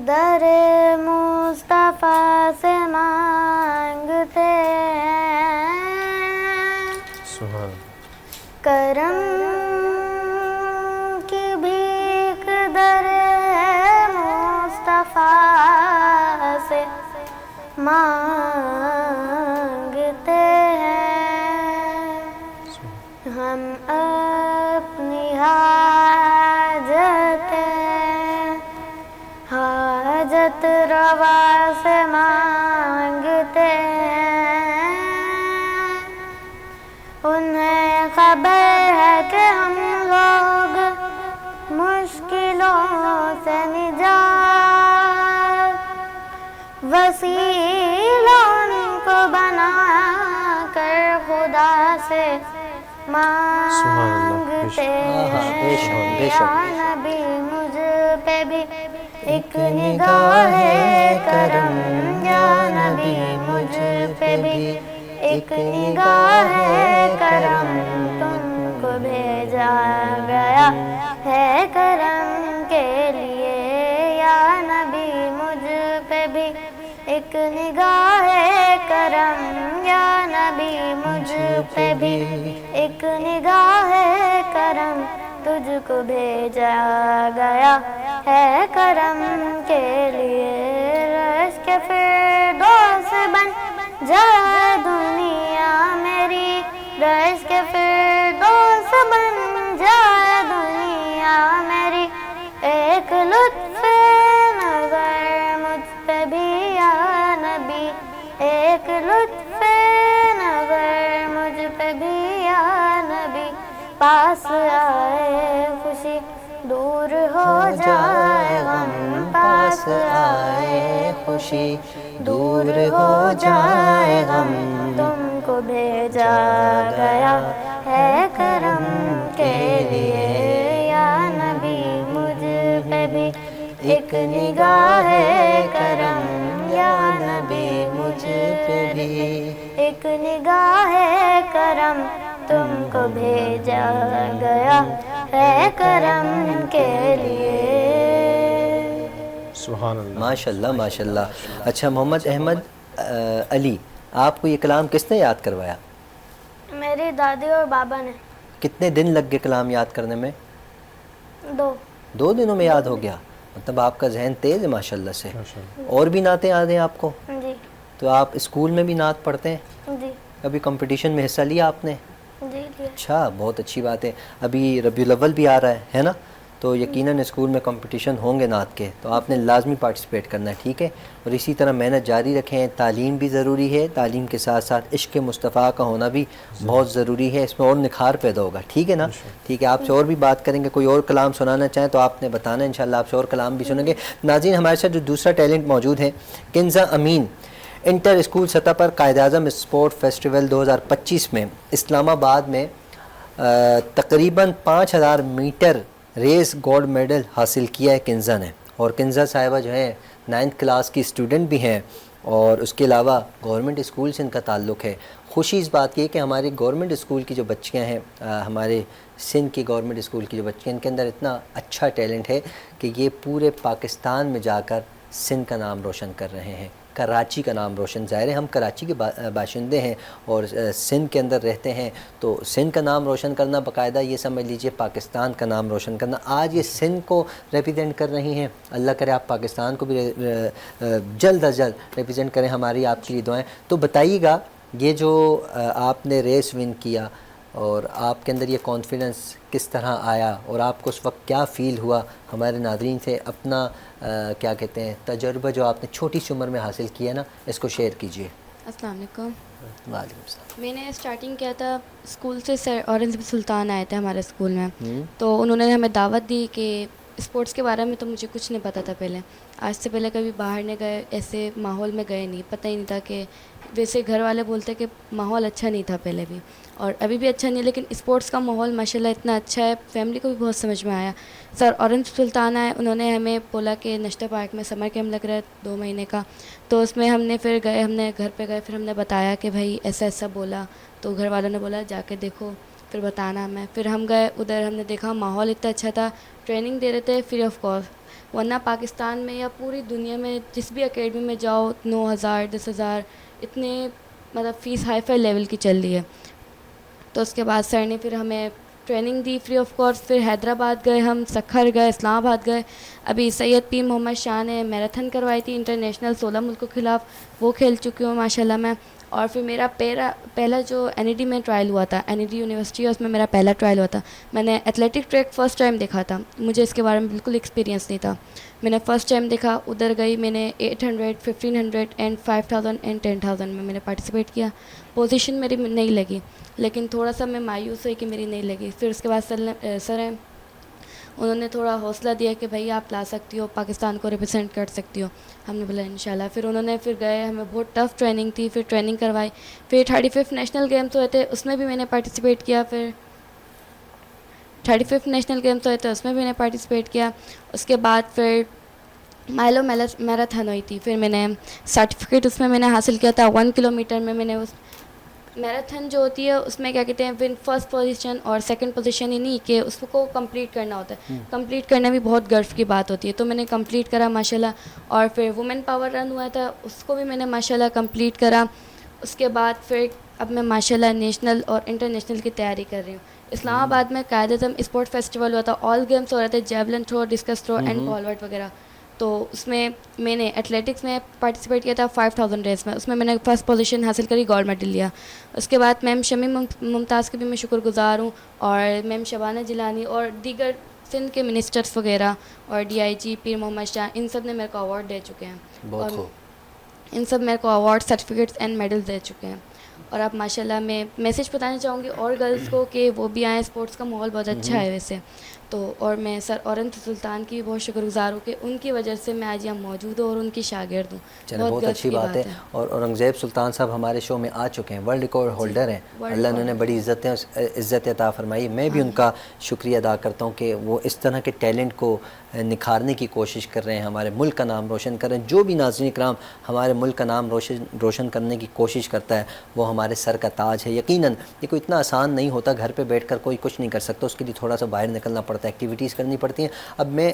در مصطفیٰ سے مانگتے سبحان. کرم کی بھیک در مصطفیٰ سے مانگتے ہیں ہم اپنی حاجت روا سے مانگتے ہیں سے مانگتے ہیں یا نبی مجھ پہ بھی ایک نگاہ کرم، یا نبی مجھ پہ بھی ایک نگاہ کرم، تم کو بھیجا گیا ہے کرم کے لیے، یا نبی مجھ پہ بھی ایک نگاہ کرم، یا نبی مجھ پہ بھی ایک نگاہ کرم، تجھ کو بھیجا گیا ہے کرم کے لیے، رش کے فردوس بن جائے دنیا میری، رش کے فردوس بن جائے دنیا میری، ایک لطف نظر مجھ پہ بھی یا نبی، ایک لطف نظر مجھ پہ بھی یا نبی، پاس آئے خوشی دور ہو جائے غم، پاس آئے خوشی دور ہو جائے غم، تم کو بھیجا گیا ہے کرم کے لیے، یا نبی مجھ پہ بھی ایک نگاہ کرم، یا نبی مجھ پہ بھی ایک نگاہ کرم، تم کو بھیجا گیا ہے کرم کے لیے۔ سبحان اللہ، ماشاء اللہ ماشاء اللہ۔ اچھا محمد احمد علی، آپ کو یہ کلام کس نے یاد کروایا؟ میری دادی اور بابا نے۔ کتنے دن لگ گئے کلام یاد کرنے میں؟ 2 دنوں میں یاد ہو گیا؟ مطلب آپ کا ذہن تیز ہے ماشاء اللہ سے۔ اور بھی نعتیں یاد ہیں آپ کو؟ جی تو آپ اسکول میں بھی نعت پڑھتے ہیں؟ جی کبھی کمپٹیشن میں حصہ لیا آپ نے؟ جی جی اچھا، بہت اچھی بات ہے۔ ابھی ربیع الاول بھی آ رہا ہے نا، تو یقیناً اسکول میں کمپٹیشن ہوں گے نعت کے، تو آپ نے لازمی پارٹیسپیٹ کرنا ہے، ٹھیک ہے؟ اور اسی طرح محنت جاری رکھیں، تعلیم بھی ضروری ہے، تعلیم کے ساتھ ساتھ عشق مصطفیٰ کا ہونا بھی بہت ضروری ہے، اس میں اور نکھار پیدا ہوگا، ٹھیک ہے نا؟ ٹھیک ہے، آپ سے اور بھی بات کریں گے، کوئی اور کلام سنانا چاہیں تو آپ نے بتانا ہے، انشاءاللہ آپ سے اور کلام بھی سنیں گے۔ ناظرین، ہمارے ساتھ جو دوسرا ٹیلنٹ موجود ہے، کنزا امین، انٹر اسکول سطح پر قائد اعظم اسپورٹ فیسٹیول 2025 میں اسلام آباد میں تقریباً 5000 میٹر ریس گولڈ میڈل حاصل کیا ہے کنزا نے، اور کنزا صاحبہ جو ہیں 9th کلاس کی اسٹوڈنٹ بھی ہیں، اور اس کے علاوہ گورنمنٹ اسکول سے ان کا تعلق ہے۔ خوشی اس بات کی ہے کہ ہماری گورنمنٹ اسکول کی جو بچیاں ہیں، ہمارے سندھ کی گورنمنٹ اسکول کی جو بچیاں، ان کے اندر اتنا اچھا ٹیلنٹ ہے کہ یہ پورے پاکستان میں جا کر سندھ کا نام روشن کر رہے ہیں، کراچی کا نام روشن، ظاہر ہے ہم کراچی کے باشندے ہیں اور سندھ کے اندر رہتے ہیں، تو سندھ کا نام روشن کرنا باقاعدہ یہ سمجھ لیجئے پاکستان کا نام روشن کرنا۔ آج یہ سندھ کو ریپرزینٹ کر رہی ہیں، اللہ کرے آپ پاکستان کو بھی جلد از جلد ریپرزینٹ کریں، ہماری آپ کے لیے دعائیں۔ تو بتائیے گا، یہ جو آپ نے ریس ون کیا اور آپ کے اندر یہ کانفیڈنس کس طرح آیا، اور آپ کو اس وقت کیا فیل ہوا؟ ہمارے ناظرین سے اپنا کیا کہتے ہیں تجربہ جو آپ نے چھوٹی سی عمر میں حاصل کیا نا، اس کو شیئر کیجئے۔ السلام علیکم۔ وعلیکم السلام۔ میں نے اسٹارٹنگ کیا تھا اسکول سے، سر اورنگزیب سلطان آئے تھے ہمارے اسکول میں، تو انہوں نے ہمیں دعوت دی کہ اسپورٹس کے بارے میں تو مجھے کچھ نہیں پتہ تھا پہلے، آج سے پہلے کبھی باہر نہیں گئے، ایسے ماحول میں گئے نہیں، پتہ ہی نہیں تھا کہ ویسے گھر والے بولتے کہ ماحول اچھا نہیں تھا پہلے بھی، اور ابھی بھی اچھا نہیں ہے، لیکن اسپورٹس کا ماحول ماشاءاللہ اتنا اچھا ہے، فیملی کو بھی بہت سمجھ میں آیا۔ سر اورنگزیب سلطان آئے، انہوں نے ہمیں بولا کہ نشتر پارک میں سمر کیمپ لگ رہا ہے 2 مہینے کا، تو اس میں ہم نے پھر گئے، ہم نے گھر پہ گئے، پھر ہم نے بتایا کہ بھائی ایسا ایسا بولا، تو گھر والوں نے بولا جا کے دیکھو پھر بتانا ہمیں۔ پھر ہم گئے ادھر، ہم نے دیکھا ماحول اتنا اچھا تھا، ٹریننگ دے رہے تھے فری آف کاسٹ، ورنہ پاکستان میں یا پوری دنیا میں جس بھی اکیڈمی میں جاؤ 9000 10,000 اتنے مطلب فیس ہائی فائی لیول کی چل رہی ہے۔ تو اس کے بعد سر نے پھر ہمیں training the free of cost, پھر حیدرآباد گئے، ہم سکھر گئے، اسلام آباد گئے، ابھی سید پیر محمد شاہ نے میراتھن کروائی تھی انٹرنیشنل 16 ملکوں کے خلاف، وہ کھیل چکی ہوں ماشاءاللہ میں۔ اور پھر میرا پہلا جو NED میں ٹرائل ہوا تھا، NED یونیورسٹی ہے، اس میں میرا پہلا ٹرائل ہوا تھا، میں نے ایتھلیٹک ٹریک فرسٹ ٹائم دیکھا تھا، مجھے اس کے بارے میں بالکل ایکسپیرینس نہیں تھا، میں نے فرسٹ ٹائم دیکھا، ادھر گئی، میں نے 800 1500 اینڈ 5000 اینڈ 10,000 میں نے پارٹیسپیٹ کیا، پوزیشن میری نہیں لگی، لیکن تھوڑا سا میں مایوس ہوئی کہ میری نہیں لگی۔ پھر اس کے بعد سر ہیں انہوں نے تھوڑا حوصلہ دیا کہ بھائی آپ لا سکتی ہو, پاکستان کو ریپرزینٹ کر سکتی ہو. ہم نے بولا انشاءاللہ. پھر انہوں نے پھر گئے, ہمیں بہت ٹف ٹریننگ تھی, پھر ٹریننگ کروائی. پھر 35 نیشنل گیمس ہوئے تھے, اس میں بھی میں نے پارٹیسپیٹ کیا. پھر 35 نیشنل گیمس ہوئے تھے, اس میں بھی میں نے پارٹیسپیٹ کیا. اس کے بعد پھر مائلو میراتھن ہوئی تھی, پھر میں نے سرٹیفکیٹ اس میں نے حاصل کیا تھا. 1 کلومیٹر میں نے اس میراتھن جو ہوتی ہے اس میں کیا کہتے ہیں ون فرسٹ پوزیشن اور سیکنڈ پوزیشن ہی نہیں کہ اس کو کمپلیٹ کرنا ہوتا ہے. کمپلیٹ کرنا بھی بہت گرو کی بات ہوتی ہے, تو میں نے کمپلیٹ کرا ماشاءاللہ. اور پھر وومن پاور رن ہوا تھا, اس کو بھی میں نے ماشاءاللہ کمپلیٹ کرا. اس کے بعد پھر اب میں ماشاءاللہ نیشنل اور انٹرنیشنل کی تیاری کر رہی ہوں. اسلام آباد میں قائد اعظم اسپورٹ فیسٹیول ہوا تھا, آل گیمس ہو رہے تھے, javelin throw, discuss through and pole vault وغیرہ. تو اس میں میں نے ایتھلیٹکس میں پارٹیسپیٹ کیا تھا 5000 ریس میں, اس میں نے فرسٹ پوزیشن حاصل کری, گولڈ میڈل لیا. اس کے بعد میم شمیم ممتاز کی بھی میں شکر گزار ہوں, اور میم شبانہ جیلانی اور دیگر سندھ کے منسٹرس وغیرہ اور DIG پیر محمد شاہ, ان سب نے میرے کو اوارڈ دے چکے ہیں. بہت اور خوب. ان سب میرے کو اوارڈ, سرٹیفکیٹس اینڈ میڈل دے چکے ہیں. اور اب ماشاءاللہ میں میسیج بتانا چاہوں گی اور گرلس کو کہ وہ بھی آئیں, اسپورٹس کا ماحول بہت اچھا ہے ویسے تو. اور میں سر اورنت سلطان کی بھی بہت شکر گزار ہوں کہ ان کی وجہ سے میں آج یہاں موجود ہوں اور ان کی شاگرد ہوں. چلو بہت اچھی بات ہے. اور اورنگزیب سلطان صاحب ہمارے شو میں آ چکے ہیں, ورلڈ ریکارڈ ہولڈر ہیں. اللہ انہوں نے بڑی عزت عطا فرمائی. میں بھی ان کا شکریہ ادا کرتا ہوں کہ وہ اس طرح کے ٹیلنٹ کو نکھارنے کی کوشش کر رہے ہیں, ہمارے ملک کا نام روشن کر رہے ہیں. جو بھی ناظرین کرام ہمارے ملک کا نام روشن کرنے کی کوشش کرتا ہے وہ ہمارے سر کا تاج ہے. یقیناً یہ کوئی اتنا آسان نہیں ہوتا, گھر پہ بیٹھ کر کوئی کچھ نہیں کر سکتا, اس کے لیے تھوڑا سا باہر نکلنا پڑتا ہے, ایکٹیویٹیز کرنی پڑتی ہیں. اب میں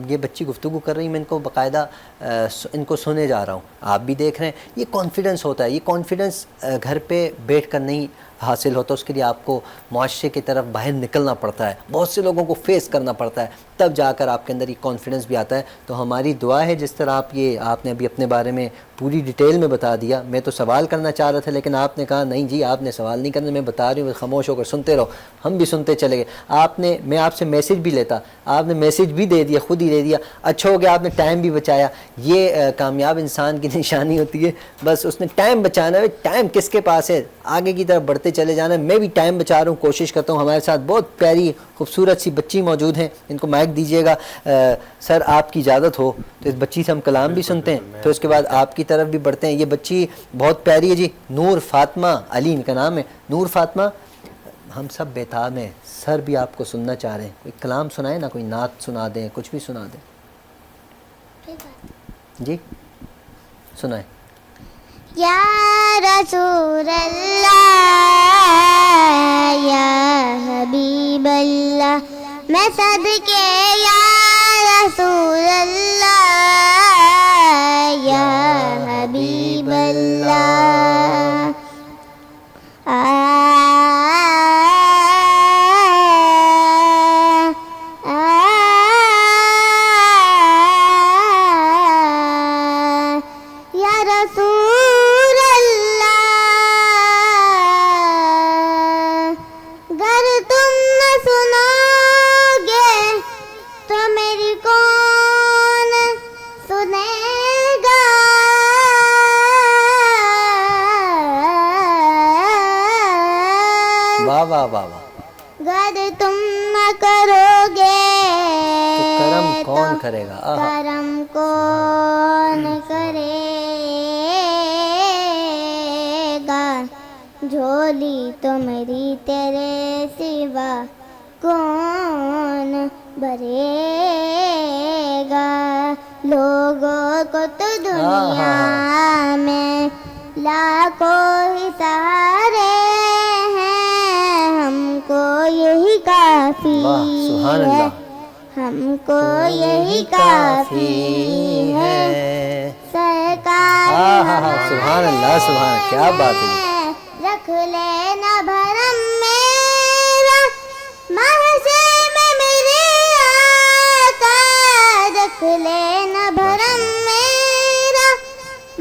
یہ بچی گفتگو کر رہی ہیں, میں ان کو باقاعدہ ان کو سنے جا رہا ہوں, آپ بھی دیکھ رہے ہیں. یہ کانفیڈنس ہوتا ہے, یہ کانفیڈنس گھر پہ بیٹھ کر نہیں حاصل ہوتا, اس کے لیے آپ کو معاشرے کی طرف باہر نکلنا پڑتا ہے, بہت سے لوگوں کو فیس کرنا پڑتا ہے, تب جا کر آپ کے اندر یہ کانفیڈنس بھی آتا ہے. تو ہماری دعا ہے جس طرح آپ نے ابھی اپنے بارے میں پوری ڈیٹیل میں بتا دیا. میں تو سوال کرنا چاہ رہا تھا لیکن آپ نے کہا نہیں جی آپ نے سوال نہیں کرنا, میں بتا رہی ہوں, خاموش ہو کر سنتے رہو. ہم بھی سنتے چلے گئے. میں آپ سے میسیج بھی لیتا, آپ نے میسیج بھی دے دیا, خود ہی دے دیا. اچھا ہو گیا آپ نے ٹائم بھی بچایا. یہ کامیاب انسان کی نشانی ہوتی ہے, بس اس نے ٹائم بچانا ہے. ٹائم کس کے پاس ہے, آگے کی طرف بڑھتے چلے جانا ہے. میں بھی ٹائم بچا رہا ہوں, کوشش کرتا ہوں. ہمارے ساتھ بہت پیاری خوبصورت سی بچی موجود ہیں, ان کو مائک دیجیے گا. سر آپ کی اجازت ہو تو اس بچی سے ہم کلام بھی سنتے ہیں, پھر اس کے بعد آپ کی طرف بھی بڑھتے ہیں. یہ بچی بہت پیاری ہے جی, نور فاطمہ علی ان کا نام ہے. نور فاطمہ, ہم سب بیتاب ہیں, سر بھی آپ کو سننا چاہ رہے ہیں. کوئی کلام سنائیں نا, کوئی نعت سنا دیں, کچھ بھی سنا دیں. جی سنائیں. یا رسول اللہ یا حبیب اللہ, میں صدقے یا رسول اللہ یا حبیب اللہ. گر تم نہ کرو گے تو کرم کون کرے گا, کرم کون کرے گا, جھولی تو میری تیرے سوا کون بھرے گا. لوگوں کو تو دنیا میں لاکھوں ہی سہارے ہیں, ہم کو یہی کافی ہے, ہم کو یہی کافی ہے. سرکار سبحان اللہ, سبحان, کیا بات ہے. رکھ لینا بھرم میرا محشر میں میرے آقا, رکھ لینا بھرم میرا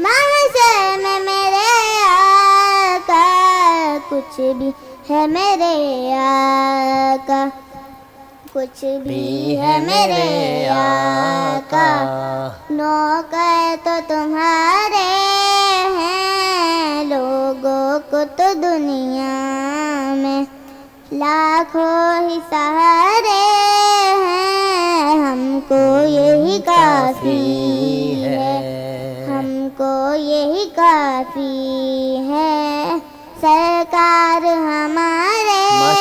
محشر میں میرے آقا. کچھ بھی ہے میرے آقا, کچھ بھی ہے میرے آقا, نوکر تو تمہارے ہیں, لوگوں کو تو دنیا میں لاکھوں ہی سہارے ہیں,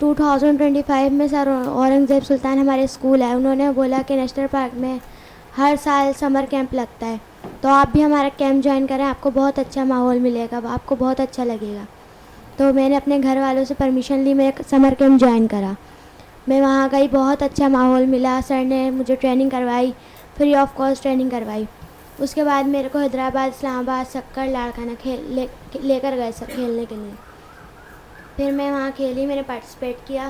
2025 میں سر اورنگزیب سلطان ہمارے اسکول ہے, انہوں نے بولا کہ نیشنل پارک میں ہر سال سمر کیمپ لگتا ہے, تو آپ بھی ہمارا کیمپ جوائن کریں, آپ کو بہت اچھا ماحول ملے گا, آپ کو بہت اچھا لگے گا. تو میں نے اپنے گھر والوں سے پرمیشن لی, میں سمر کیمپ جوائن کرا. میں وہاں گئی, بہت اچھا ماحول ملا, سر نے مجھے ٹریننگ کروائی, فری آف کاسٹ ٹریننگ کروائی. اس کے بعد میرے کو حیدرآباد, اسلام آباد, سکر, لاڑکانہ لے کر گئے سب کھیلنے کے لیے. پھر میں وہاں کھیلی, میں نے پارٹیسپیٹ کیا,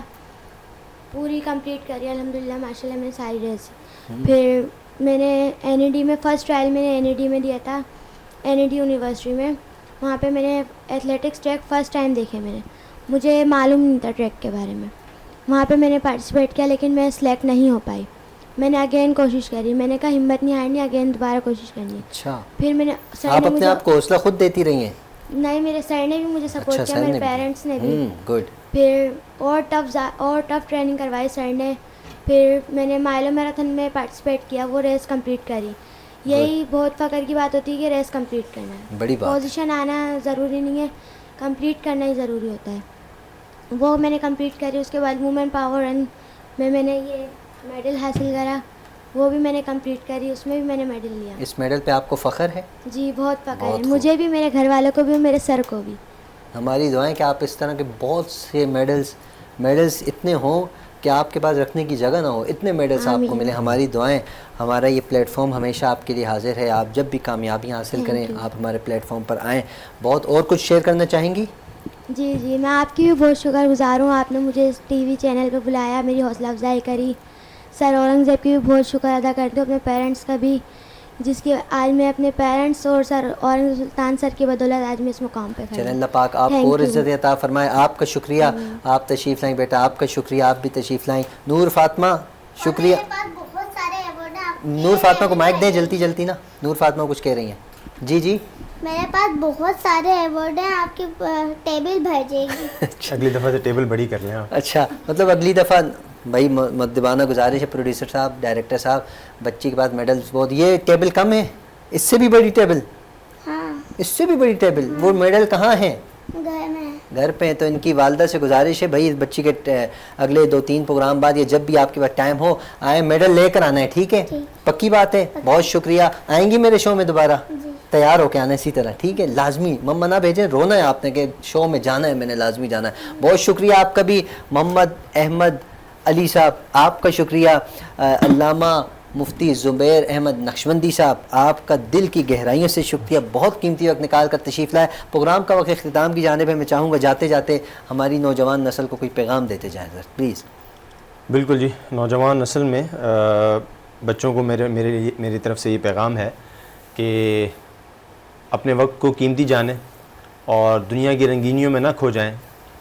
پوری کمپلیٹ کری الحمدللہ ماشاء اللہ میں نے ساری ریس. پھر میں نے این ای ڈی میں فرسٹ ٹرائل میں نے این ای ڈی میں دیا تھا, این ای ڈی یونیورسٹی میں. وہاں پہ میں نے ایتھلیٹکس ٹریک فرسٹ ٹائم دیکھے, مجھے معلوم نہیں تھا ٹریک کے بارے میں. وہاں پہ میں نے پارٹیسپیٹ کیا لیکن میں سلیکٹ نہیں ہو پائی. میں نے اگین کوشش کری, میں نے کہا ہمت نہیں ہارنی, اگین دوبارہ کوشش کرنی. اچھا, پھر میں نے آپ اپنے آپ کو حوصلہ خود دیتی رہی ہیں؟ نہیں, میرے سر نے بھی مجھے سپورٹ کیا, میرے پیرنٹس نے بھی. گڈ. پھر اور ٹف ٹریننگ کروائی سر نے. پھر میں نے مائلو میراتھن میں پارٹیسپیٹ کیا, وہ ریس کمپلیٹ کری. یہی بہت فخر کی بات ہوتی ہے کہ ریس کمپلیٹ کرنا ہے. بڑی بات. پوزیشن آنا ضروری نہیں ہے, کمپلیٹ کرنا ہی ضروری ہوتا ہے. وہ میں نے کمپلیٹ کری. اس کے بعد وومن پاور رن میں نے یہ میڈل حاصل کرا, وہ بھی میں نے کمپلیٹ کری, اس میں بھی میں نے میڈل لیا. اس میڈل پہ آپ کو فخر ہے؟ جی بہت فخر ہے مجھے بھی, میرے گھر والوں کو بھی, میرے سر کو بھی. ہماری دعائیں کہ آپ اس طرح کے بہت سے میڈلز اتنے ہوں کہ آپ کے پاس رکھنے کی جگہ نہ ہو, اتنے میڈلز آپ کو ملیں. ہماری دعائیں, ہمارا یہ پلیٹ فارم ہمیشہ آپ کے لیے حاضر ہے. آپ جب بھی کامیابیاں حاصل کریں آپ ہمارے پلیٹ فارم پر آئیں. بہت اور کچھ شیئر کرنا چاہیں گی؟ جی میں آپ کی بھی بہت شکر گزار ہوں, آپ نے مجھے اس ٹی وی چینل پہ بلایا, میری حوصلہ افزائی کری. سر اورنگزیب کی بھی بہت شکر ادا کرتی ہوں, اپنے پیرنٹس کا بھی, جس کی آج میں اپنے پیرنٹس اور سر اورنگزیب سلطان سر کی بدولت آج میں اس مقام پہ کھڑی ہوں. چلیں اللہ پاک آپ کو اور عزت عطا فرمائے. آپ کا شکریہ, آپ تشریف لائیں بیٹا, آپ کا شکریہ, آپ بھی تشریف لائیں. نور فاطمہ شکریہ. بہت سارے ایوارڈ ہیں. نور فاطمہ کو مائک دیں جلدی نا, نور فاطمہ کچھ کہہ رہی ہیں. جی میرے پاس بہت سارے ایوارڈ ہیں, آپ کی ٹیبل بھر جائے گی. اگلی دفعہ سے ٹیبل بڑی کر لیں آپ. اچھا, مطلب اگلی دفعہ بھائی مدبانہ گزارش ہے پروڈیوسر صاحب, ڈائریکٹر صاحب, بچی کے پاس میڈلز بہت, یہ ٹیبل کم ہے, اس سے بھی بڑی ٹیبل. ہاں, اس سے بھی بڑی ٹیبل. وہ میڈل کہاں ہیں؟ گھر میں. گھر پہ. تو ان کی والدہ سے گزارش ہے بھائی اس بچی کے اگلے 2-3 پروگرام بعد یا جب بھی آپ کے پاس ٹائم ہو آئیں, میڈل لے کر آنا ہے, ٹھیک ہے؟ پکی بات ہے. بہت شکریہ. آئیں گی میرے شو میں دوبارہ؟ تیار ہو کے آنا اسی طرح, ٹھیک ہے؟ لازمی, مما نہ بھیجیں, رونا ہے آپ نے کہ شو میں جانا ہے, میں نے لازمی جانا ہے. بہت شکریہ آپ کا بھی. محمد احمد علی صاحب آپ کا شکریہ. علامہ مفتی زبیر احمد نقشبندی صاحب آپ کا دل کی گہرائیوں سے شکریہ, بہت قیمتی وقت نکال کر تشریف لائے. پروگرام کا وقت اختتام کی جانب ہے. میں چاہوں گا جاتے جاتے ہماری نوجوان نسل کو کوئی پیغام دیتے جائیں سر پلیز. بالکل جی, نوجوان نسل میں بچوں کو میری طرف سے یہ پیغام ہے کہ اپنے وقت کو قیمتی جانیں اور دنیا کی رنگینیوں میں نہ کھو جائیں,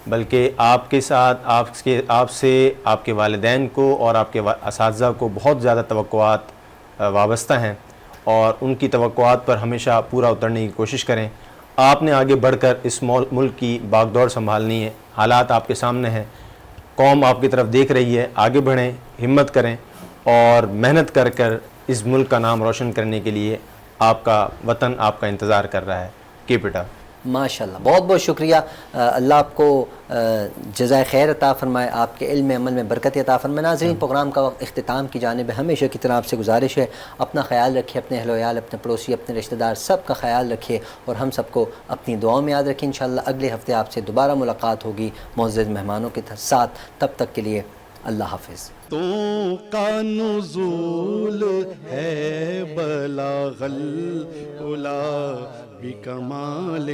بلکہ آپ کے ساتھ آپ سے آپ کے والدین کو اور آپ کے اساتذہ کو بہت زیادہ توقعات وابستہ ہیں, اور ان کی توقعات پر ہمیشہ پورا اترنے کی کوشش کریں. آپ نے آگے بڑھ کر اس ملک کی باغ دوڑ سنبھالنی ہے. حالات آپ کے سامنے ہیں, قوم آپ کی طرف دیکھ رہی ہے. آگے بڑھیں, ہمت کریں اور محنت کر اس ملک کا نام روشن کرنے کے لیے آپ کا وطن آپ کا انتظار کر رہا ہے. Keep it up. ماشاءاللہ, بہت بہت شکریہ. اللہ آپ کو جزائے خیر عطا فرمائے, آپ کے علم عمل میں برکت عطا فرمائے. ناظرین, پروگرام کا وقت اختتام کی جانب ہے. ہمیشہ کی طرح آپ سے گزارش ہے اپنا خیال رکھیے, اپنے اہل و عیال, اپنے پڑوسی, اپنے رشتہ دار سب کا خیال رکھیے, اور ہم سب کو اپنی دعاؤں میں یاد رکھیں. انشاءاللہ اگلے ہفتے آپ سے دوبارہ ملاقات ہوگی معزز مہمانوں کے ساتھ. تب تک کے لیے اللہ حافظ. تو کا نزول ہے بلاغ العلا بکمالہ.